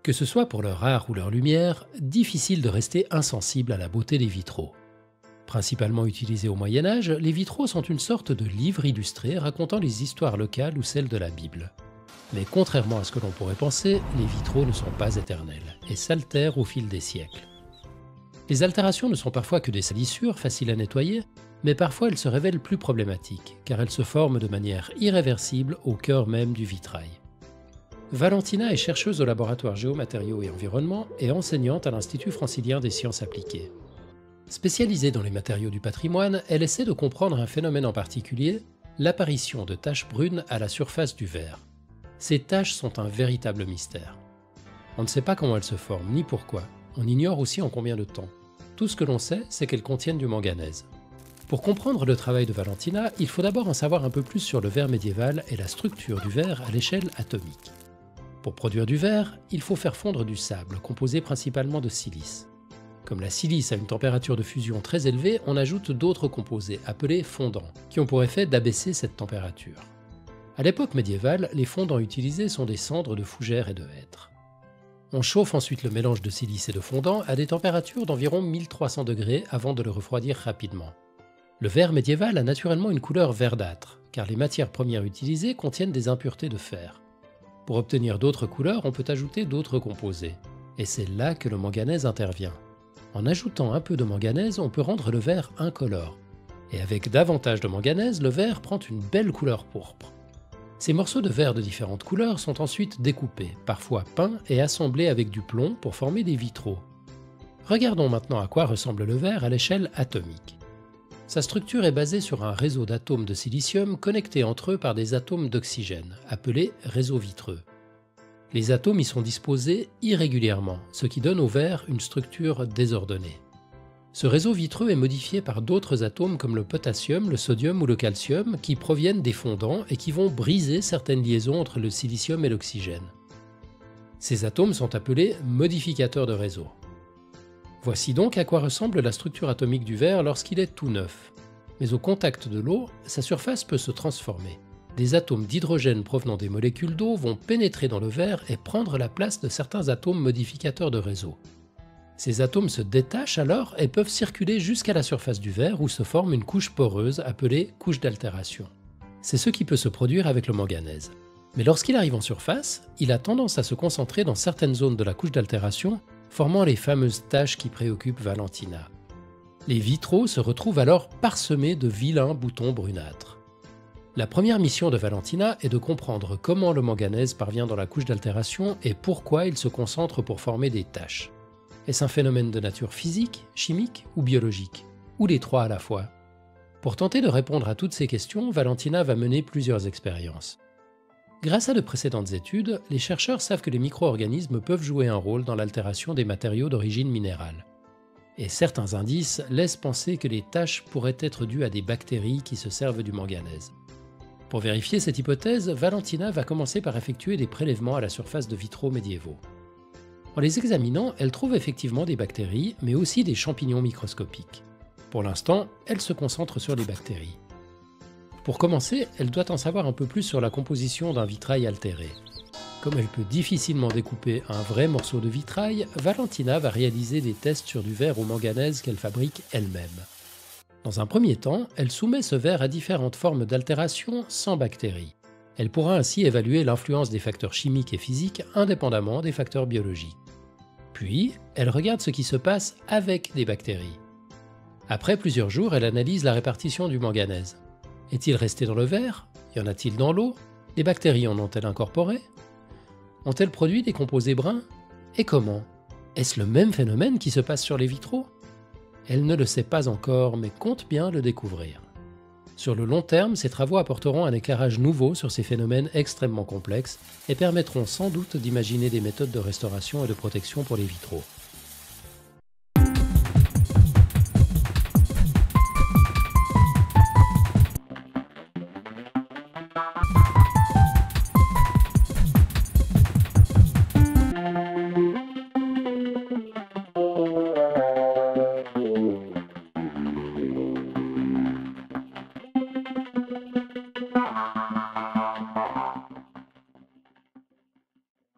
Que ce soit pour leur art ou leur lumière, difficile de rester insensible à la beauté des vitraux. Principalement utilisés au Moyen-Âge, les vitraux sont une sorte de livre illustré racontant les histoires locales ou celles de la Bible. Mais contrairement à ce que l'on pourrait penser, les vitraux ne sont pas éternels et s'altèrent au fil des siècles. Les altérations ne sont parfois que des salissures faciles à nettoyer, mais parfois elles se révèlent plus problématiques, car elles se forment de manière irréversible au cœur même du vitrail. Valentina est chercheuse au laboratoire Géomatériaux et Environnement et enseignante à l'Institut francilien des sciences appliquées. Spécialisée dans les matériaux du patrimoine, elle essaie de comprendre un phénomène en particulier, l'apparition de taches brunes à la surface du verre. Ces taches sont un véritable mystère. On ne sait pas comment elles se forment, ni pourquoi. On ignore aussi en combien de temps. Tout ce que l'on sait, c'est qu'elles contiennent du manganèse. Pour comprendre le travail de Valentina, il faut d'abord en savoir un peu plus sur le verre médiéval et la structure du verre à l'échelle atomique. Pour produire du verre, il faut faire fondre du sable, composé principalement de silice. Comme la silice a une température de fusion très élevée, on ajoute d'autres composés, appelés fondants, qui ont pour effet d'abaisser cette température. À l'époque médiévale, les fondants utilisés sont des cendres de fougères et de hêtre. On chauffe ensuite le mélange de silice et de fondant à des températures d'environ 1300 degrés avant de le refroidir rapidement. Le verre médiéval a naturellement une couleur verdâtre, car les matières premières utilisées contiennent des impuretés de fer. Pour obtenir d'autres couleurs, on peut ajouter d'autres composés, et c'est là que le manganèse intervient. En ajoutant un peu de manganèse, on peut rendre le verre incolore. Et avec davantage de manganèse, le verre prend une belle couleur pourpre. Ces morceaux de verre de différentes couleurs sont ensuite découpés, parfois peints et assemblés avec du plomb pour former des vitraux. Regardons maintenant à quoi ressemble le verre à l'échelle atomique. Sa structure est basée sur un réseau d'atomes de silicium connectés entre eux par des atomes d'oxygène, appelés réseaux vitreux. Les atomes y sont disposés irrégulièrement, ce qui donne au verre une structure désordonnée. Ce réseau vitreux est modifié par d'autres atomes comme le potassium, le sodium ou le calcium qui proviennent des fondants et qui vont briser certaines liaisons entre le silicium et l'oxygène. Ces atomes sont appelés modificateurs de réseau. Voici donc à quoi ressemble la structure atomique du verre lorsqu'il est tout neuf. Mais au contact de l'eau, sa surface peut se transformer. Des atomes d'hydrogène provenant des molécules d'eau vont pénétrer dans le verre et prendre la place de certains atomes modificateurs de réseau. Ces atomes se détachent alors et peuvent circuler jusqu'à la surface du verre où se forme une couche poreuse appelée couche d'altération. C'est ce qui peut se produire avec le manganèse. Mais lorsqu'il arrive en surface, il a tendance à se concentrer dans certaines zones de la couche d'altération, formant les fameuses taches qui préoccupent Valentina. Les vitraux se retrouvent alors parsemés de vilains boutons brunâtres. La première mission de Valentina est de comprendre comment le manganèse parvient dans la couche d'altération et pourquoi il se concentre pour former des taches. Est-ce un phénomène de nature physique, chimique ou biologique? Ou les trois à la fois? Pour tenter de répondre à toutes ces questions, Valentina va mener plusieurs expériences. Grâce à de précédentes études, les chercheurs savent que les micro-organismes peuvent jouer un rôle dans l'altération des matériaux d'origine minérale. Et certains indices laissent penser que les taches pourraient être dues à des bactéries qui se servent du manganèse. Pour vérifier cette hypothèse, Valentina va commencer par effectuer des prélèvements à la surface de vitraux médiévaux. En les examinant, elle trouve effectivement des bactéries, mais aussi des champignons microscopiques. Pour l'instant, elle se concentre sur les bactéries. Pour commencer, elle doit en savoir un peu plus sur la composition d'un vitrail altéré. Comme elle peut difficilement découper un vrai morceau de vitrail, Valentina va réaliser des tests sur du verre au manganèse qu'elle fabrique elle-même. Dans un premier temps, elle soumet ce verre à différentes formes d'altération sans bactéries. Elle pourra ainsi évaluer l'influence des facteurs chimiques et physiques indépendamment des facteurs biologiques. Puis, elle regarde ce qui se passe avec des bactéries. Après plusieurs jours, elle analyse la répartition du manganèse. Est-il resté dans le verre? Y en a-t-il dans l'eau? Les bactéries en ont-elles incorporé? Ont-elles produit des composés bruns? Et comment? Est-ce le même phénomène qui se passe sur les vitraux? Elle ne le sait pas encore, mais compte bien le découvrir. Sur le long terme, ces travaux apporteront un éclairage nouveau sur ces phénomènes extrêmement complexes et permettront sans doute d'imaginer des méthodes de restauration et de protection pour les vitraux.